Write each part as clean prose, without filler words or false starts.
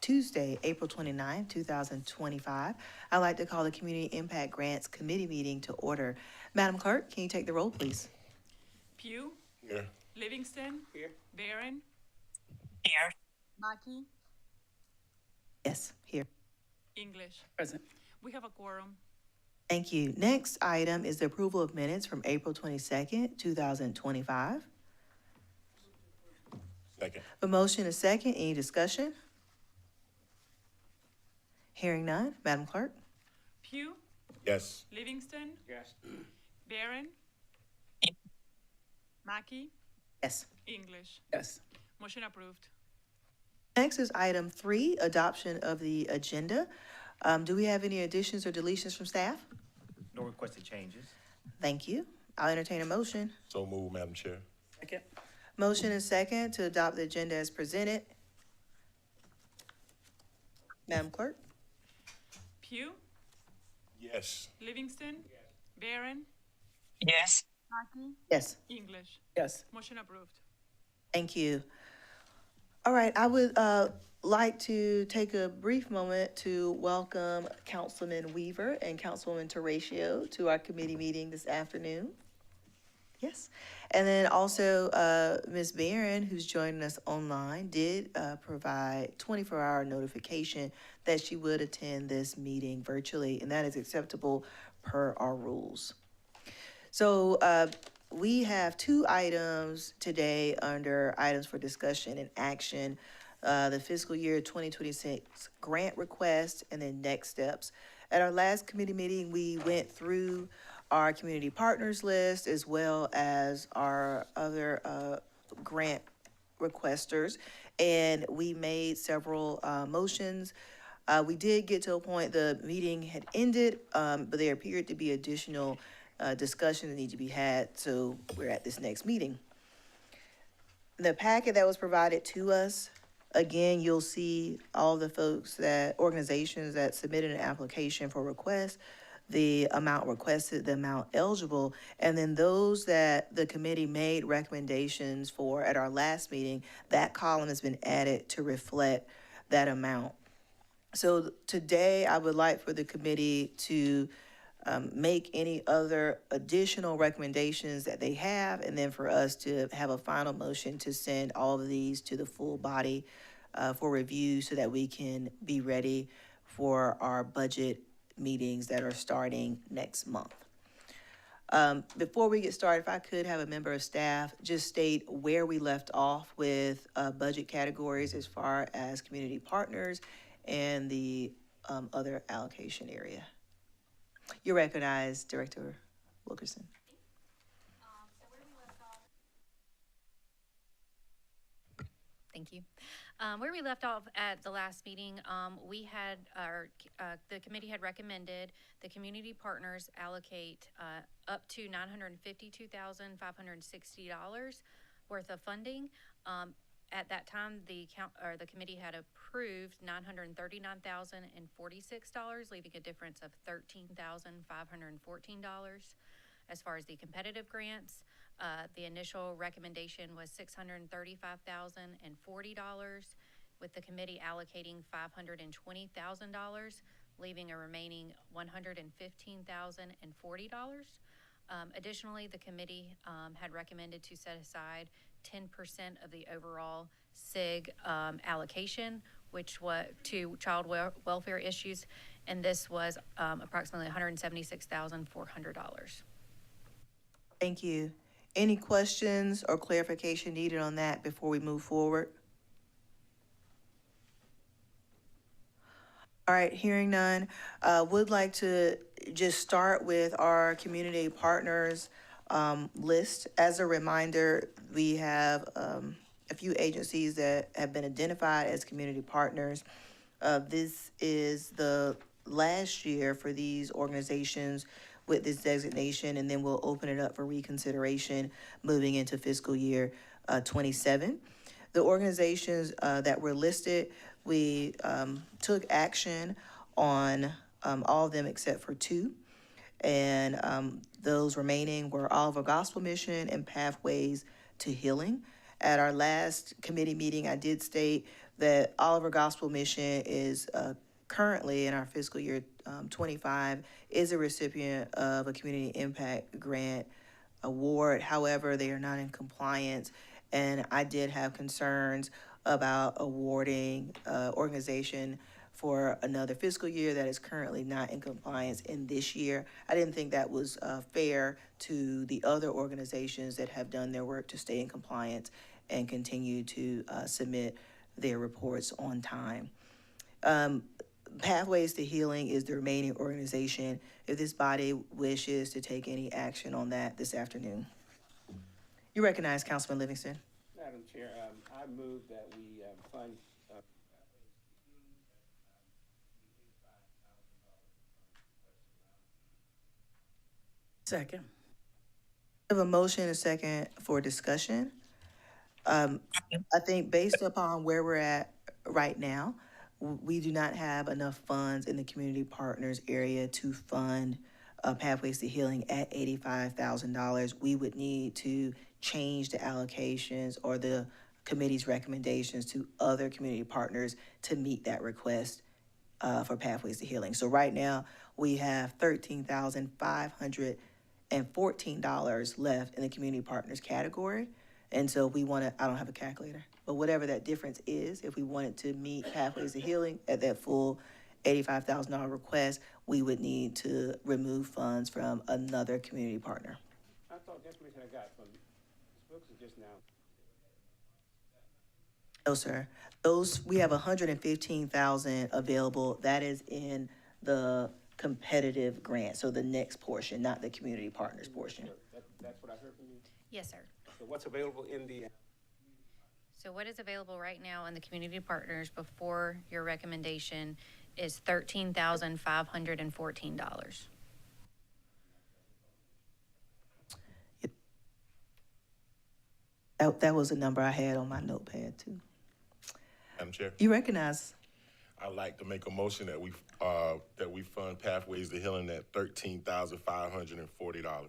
Tuesday, April 29th, 2025. I'd like to call the Community Impact Grants Committee meeting to order. Madam Clerk, can you take the roll, please? Pugh, Here. Livingston, Here. Barron, Here. Mackey, Yes, here. English. Present. We have a quorum. Thank you. Next item is the approval of minutes from April 22nd, 2025. Second. A motion, a second. Any discussion? Hearing none. Madam Clerk? Pugh, Yes. Livingston, Yes. Barron, Mackey, Yes. English. Yes. Motion approved. Next is item 3, adoption of the agenda. Do we have any additions or deletions from staff? No requested changes. Thank you. I'll entertain a motion. So move, Madam Chair. Second. Motion is second to adopt the agenda as presented. Madam Clerk? Pugh, Yes. Livingston, Barron, Yes. Mackey, Yes. English. Yes. Motion approved. Thank you. All right, I would like to take a brief moment to welcome Councilman Weaver and Councilwoman Terratio to our committee meeting this afternoon. Yes. And then also Ms. Barron, who's joining us online, did provide 24-hour notification that she would attend this meeting virtually, and that is acceptable per our rules. So we have 2 items today under items for discussion and action. The fiscal year 2026 grant request and then next steps. At our last committee meeting, we went through our community partners list as well as our other grant requesters, and we made several motions. We did get to a point, the meeting had ended, but there appeared to be additional discussion that need to be had, so we're at this next meeting. The packet that was provided to us, again, you'll see all the organizations that submitted an application for request, the amount requested, the amount eligible, and then those that the committee made recommendations for at our last meeting, that column has been added to reflect that amount. So today, I would like for the committee to make any other additional recommendations that they have, and then for us to have a final motion to send all of these to the full body for review so that we can be ready for our budget meetings that are starting next month. Before we get started, if I could have a member of staff just state where we left off with budget categories as far as community partners and the other allocation area. You're recognized, Director Wilkerson. Thank you. Where we left off at the last meeting, we had the committee had recommended the community partners allocate up to $952,560 worth of funding. At that time, the committee had approved $939,046, leaving a difference of $13,514. As far as the competitive grants, the initial recommendation was $635,040, with the committee allocating $520,000, leaving a remaining $115,040. Additionally, the committee had recommended to set aside 10% of the overall SIG allocation, which was to child welfare issues, and this was approximately $176,400. Thank you. Any questions or clarification needed on that before we move forward? All right, hearing none, would like to just start with our community partners list. As a reminder, we have a few agencies that have been identified as community partners. This is the last year for these organizations with this designation, and then we'll open it up for reconsideration moving into fiscal year 27. The organizations that were listed, we took action on all of them except for 2. And those remaining were Oliver Gospel Mission and Pathways to Healing. At our last committee meeting, I did state that Oliver Gospel Mission is currently in our fiscal year 25 is a recipient of a community impact grant award. However, they are not in compliance, and I did have concerns about awarding organization for another fiscal year that is currently not in compliance in this year. I didn't think that was fair to the other organizations that have done their work to stay in compliance and continue to submit their reports on time. Pathways to Healing is the remaining organization. If this body wishes to take any action on that this afternoon. You recognize Councilman Livingston. Madam Chair, I move that we fund. Second. I have a motion and a second for discussion. I think based upon where we're at right now, we do not have enough funds in the community partners area to fund Pathways to Healing at $85,000. We would need to change the allocations or the committee's recommendations to other community partners to meet that request for Pathways to Healing. So right now, we have $13,514 left in the community partners category. And so if we want to, I don't have a calculator, but whatever that difference is, if we wanted to meet Pathways to Healing at that full $85,000 request, we would need to remove funds from another community partner. I thought the information I got from Ms. Brooks is just now. No, sir. We have 115,000 available. That is in the competitive grant, so the next portion, not the community partners portion. That's what I heard from you. Yes, sir. So what's available in the? So what is available right now in the community partners before your recommendation is $13,514. That was a number I had on my notepad too. Madam Chair, You recognize? I'd like to make a motion that we fund Pathways to Healing at $13,540.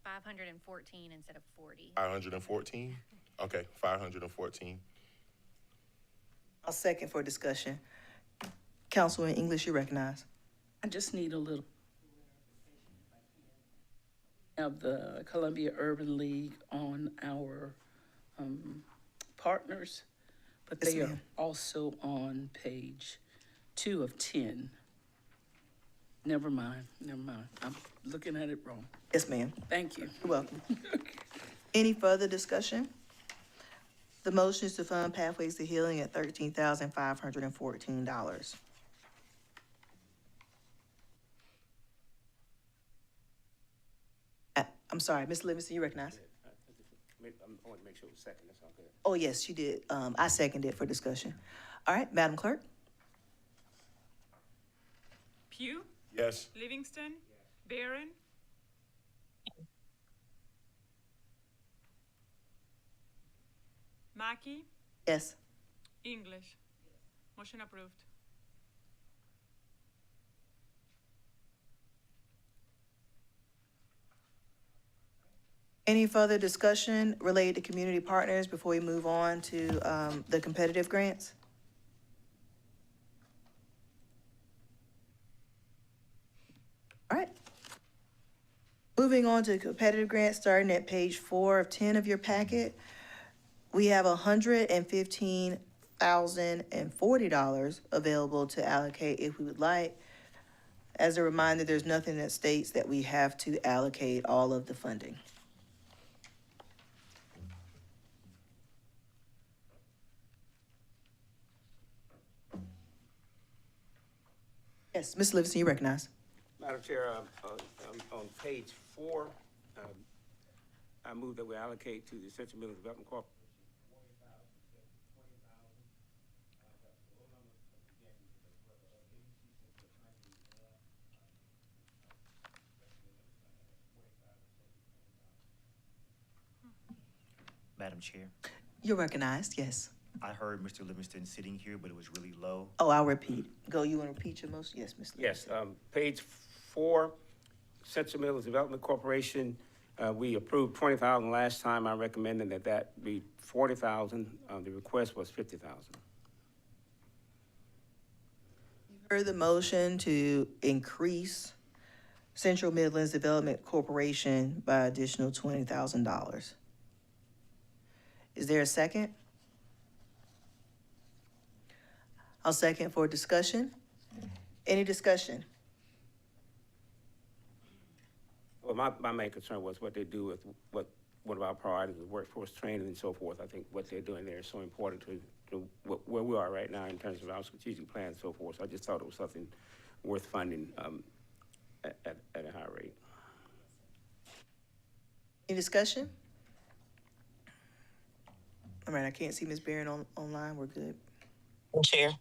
514 instead of 40. 514? Okay, 514. I'll second for discussion. Councilman English, you recognize? I just need a little of the Columbia Urban League on our partners, but Yes, they are ma'am. also on page 2 of 10. Never mind. I'm looking at it wrong. Yes, ma'am. Thank you. You're welcome. Any further discussion? The motion is to fund Pathways to Healing at $13,514. I'm sorry, Ms. Livingston, you recognize? I want to make sure it was second, that's all good. Oh, yes, you did. I seconded for discussion. All right, Madam Clerk? Pugh, Yes. Livingston, Barron, Mackey, Yes. English. Motion approved. Any further discussion related to community partners before we move on to the competitive grants? All right. Moving on to competitive grants, starting at page 4 of 10 of your packet. We have $115,040 available to allocate if we would like. As a reminder, there's nothing that states that we have to allocate all of the funding. Yes, Ms. Livingston, you recognize. Madam Chair, on page 4, I move that we allocate to the Central Middle Development Corporation. Madam Chair, You're recognized, yes. I heard Mr. Livingston sitting here, but it was really low. Oh, I'll repeat. Go, you want to repeat your motion? Yes, Ms. Yes, Livingston. page 4, Central Middle Development Corporation, We approved 20,000 last time. I recommended that be 40,000. The request was 50,000. Heard the motion to increase Central Midlands Development Corporation by additional $20,000. Is there a second? I'll second for discussion. Any discussion? Well, my main concern was what they do with what one of our priorities is workforce training and so forth. I think what they're doing there is so important to where we are right now in terms of our strategic plan and so forth. So I just thought it was something worth funding at a high rate. Any discussion? All right, I can't see Ms. Barron online. We're good. Chair.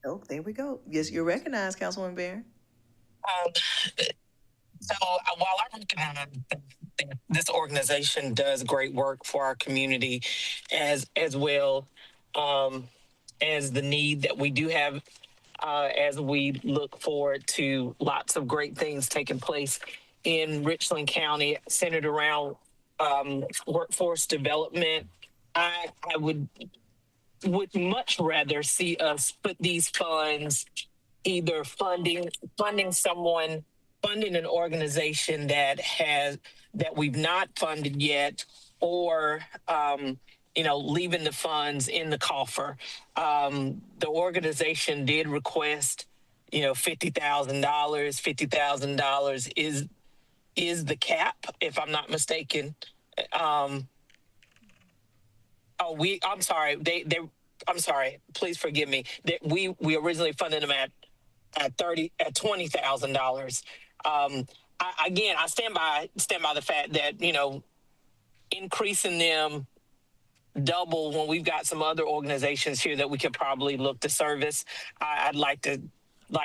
Oh, there we go. Yes, you're recognized, Councilwoman Barron. So while I recognize that this organization does great work for our community as well as the need that we do have as we look forward to lots of great things taking place in Richland County centered around workforce development, I would much rather see us put these funds either funding an organization that we've not funded yet, or leaving the funds in the coffer. The organization did request $50,000. $50,000 is the cap, if I'm not mistaken. I'm sorry. I'm sorry. Please forgive me. We originally funded them at $20,000. Again, I stand by the fact that increasing them double when we've got some other organizations here that we could probably look to service. I'd like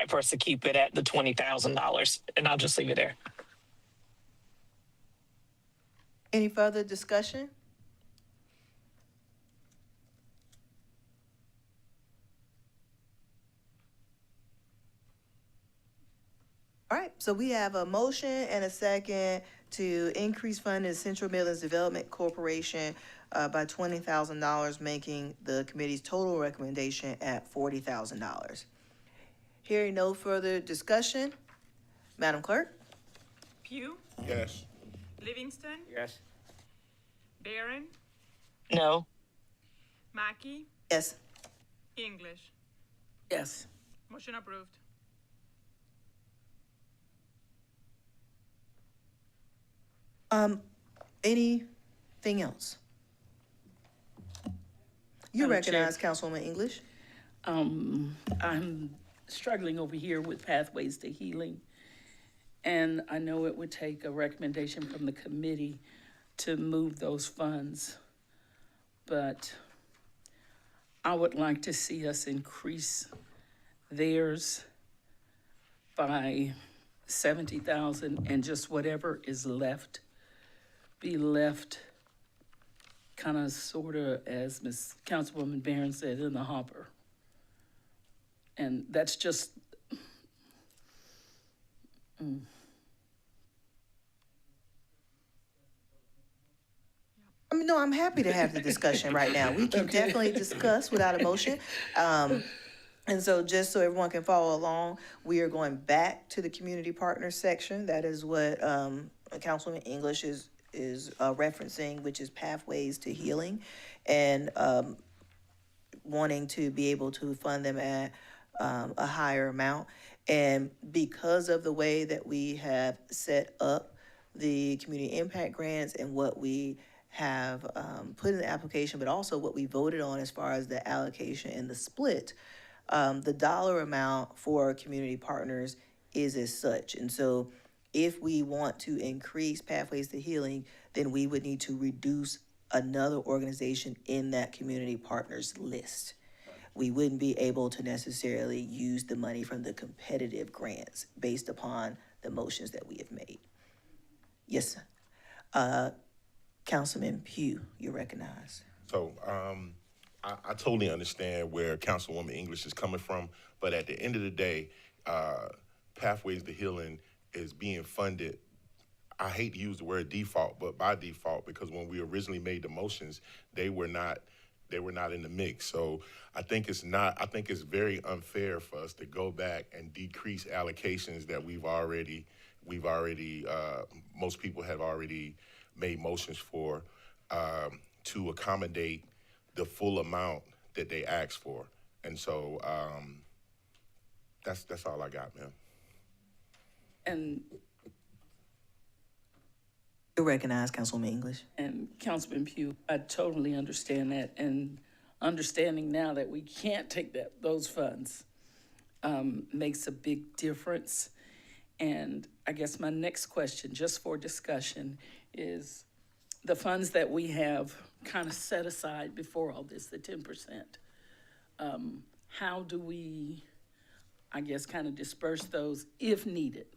for us to keep it at the $20,000, and I'll just leave it there. Any further discussion? All right, so we have a motion and a second to increase funding Central Midlands Development Corporation by $20,000, making the committee's total recommendation at $40,000. Hearing no further discussion, Madam Clerk? Pugh, Yes. Livingston, Yes? Barron, No. Mackey, Yes. English. Yes. Motion approved. Anything else? You Madam Chair. recognize Councilwoman English. I'm struggling over here with Pathways to Healing, and I know it would take a recommendation from the committee to move those funds, but I would like to see us increase theirs by 70,000, and just whatever is left be left kind of sort of, as Ms. Councilwoman Barron said, in the hopper. And that's just, No, I'm happy to have the discussion right now. We can definitely discuss without a motion. And so just so everyone can follow along, we are going back to the community partners section. That is what Councilwoman English is referencing, which is Pathways to Healing, and wanting to be able to fund them at a higher amount. And because of the way that we have set up the community impact grants and what we have put in the application, but also what we voted on as far as the allocation and the split, the dollar amount for community partners is as such. And so if we want to increase Pathways to Healing, then we would need to reduce another organization in that community partners list. We wouldn't be able to necessarily use the money from the competitive grants based upon the motions that we have made. Yes, Councilman Pugh, you're recognized. So I totally understand where Councilwoman English is coming from, but at the end of the day, Pathways to Healing is being funded I hate to use the word default, but by default, because when we originally made the motions, they were not in the mix. So I think it's very unfair for us to go back and decrease allocations that we've already, most people have already made motions for, to accommodate the full amount that they asked for. And so, that's all I got, man. And, You recognize Councilwoman English. and Councilman Pugh, I totally understand that, and understanding now that we can't take those funds, makes a big difference. And I guess my next question, just for discussion, is the funds that we have kind of set aside before all this, the 10%, how do we, I guess, kind of disperse those if needed?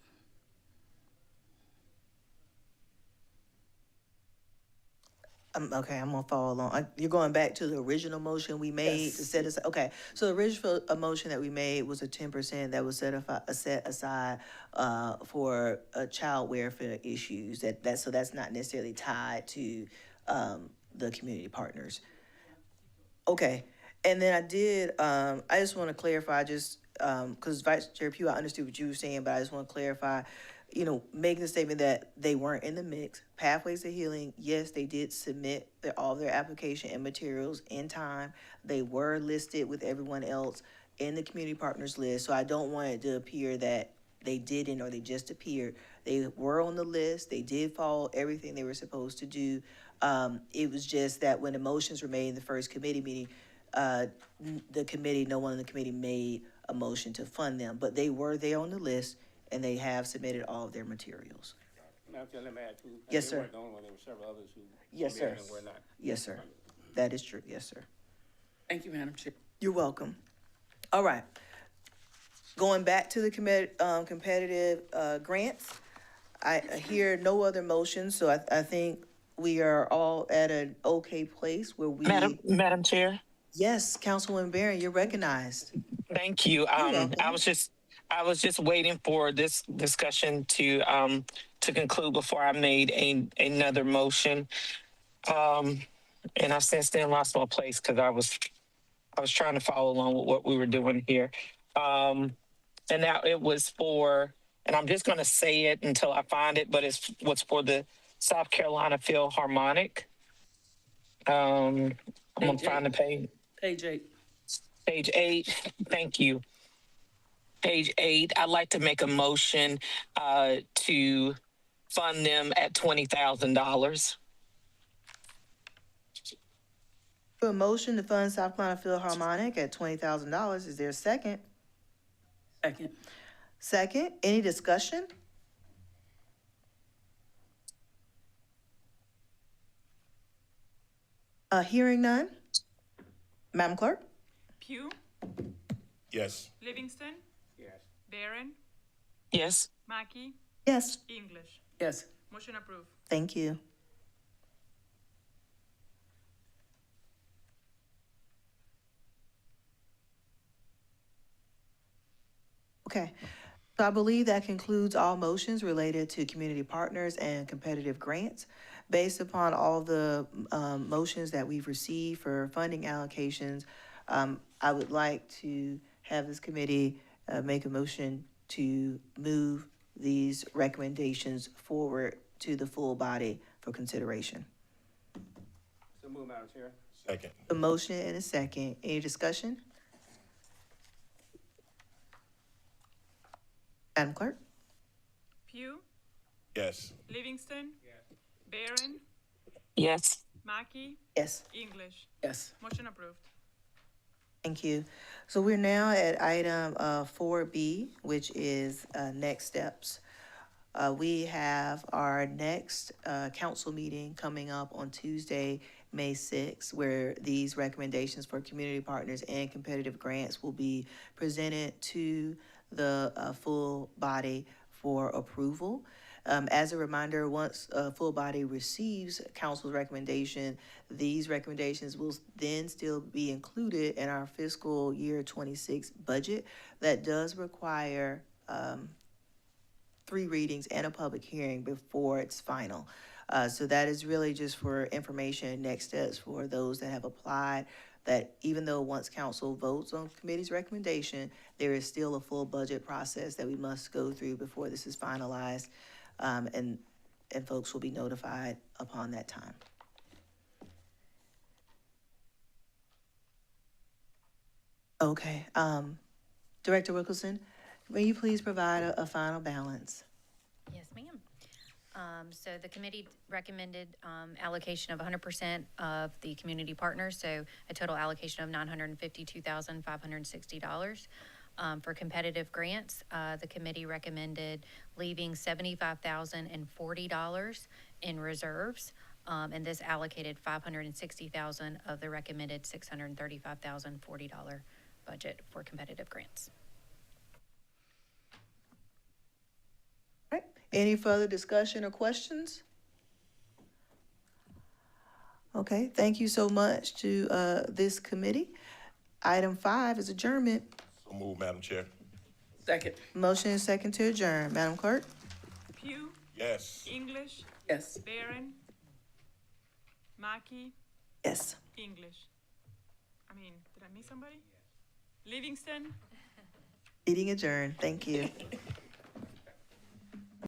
Okay, I'm gonna follow along. You're going back to the original motion we made to Yes. set aside, okay. So the original motion that we made was a 10% that was set aside, for, child welfare issues. So that's not necessarily tied to, the community partners. Okay, and then I just wanna clarify, cause Vice Chair Pugh, I understood what you were saying, but I just wanna clarify, making the statement that they weren't in the mix. Pathways to Healing, yes, they did submit all their application and materials in time. They were listed with everyone else in the community partners list, so I don't want it to appear that they didn't or they just appeared. They were on the list, they did follow everything they were supposed to do. It was just that when the motions were made in the first committee meeting, no one in the committee made a motion to fund them, but they were there on the list, and they have submitted all of their materials. Madam Chair, let me add too. Yes, They sir. weren't the only one, there were several others who. Yes, submitted sir. and were not. Yes, sir. That is true, yes, sir. Thank you, Madam Chair. You're welcome. All right. Going back to the competitive grants, I hear no other motions, so I think we are all at an okay place where we. Madam Chair. Yes, Councilwoman Barron, you're recognized. Thank you. welcome. I was just waiting for this discussion to conclude before I made another motion. And I've since then lost my place because I was trying to follow along with what we were doing here. And now it was for, and I'm just going to say it until I find it, but it was for the South Carolina Philharmonic. I'm going to find the page. Page 8. Page 8, thank you. Page 8, I'd like to make a motion to fund them at $20,000. For a motion to fund South Carolina Philharmonic at $20,000, is there a second? Second. Second, any discussion? Hearing none. Madam Clerk? Pugh, Yes. Livingston, Yes. Barron, Yes. Mackey, Yes. English. Yes. Motion approved. Thank you. Okay, so I believe that concludes all motions related to community partners and competitive grants. Based upon all the motions that we've received for funding allocations, I would like to have this committee make a motion to move these recommendations forward to the full body for consideration. So move, Madam Chair. Second. A motion and a second. Any discussion? Madam Clerk? Pugh, Yes. Livingston, Barron, Yes. Mackey, Yes. English. Yes. Motion approved. Thank you. So we're now at item 4B, which is next steps. We have our next council meeting coming up on Tuesday, May 6th, where these recommendations for community partners and competitive grants will be presented to the full body for approval. As a reminder, once a full body receives council's recommendation, these recommendations will then still be included in our fiscal year 26 budget. That does require 3 readings and a public hearing before it's final. So that is really just for information, next steps for those that have applied, that even though once council votes on committee's recommendation, there is still a full budget process that we must go through before this is finalized. And folks will be notified upon that time. Okay, Director Wilkerson, may you please provide a final balance? Yes, ma'am. So the committee recommended allocation of 100% of the community partners, so a total allocation of $952,560. For competitive grants, the committee recommended leaving $75,040 in reserves, and this allocated $560,000 of the recommended $635,040 budget for competitive grants. All right, any further discussion or questions? Okay, thank you so much to this committee. Item 5 is adjournment. So move, Madam Chair. Second. Motion is second to adjourn. Madam Clerk? Pugh, Yes. English, Yes. Barron, Mackey, Yes. English. Did I miss somebody? Livingston? Meeting adjourned. Thank you.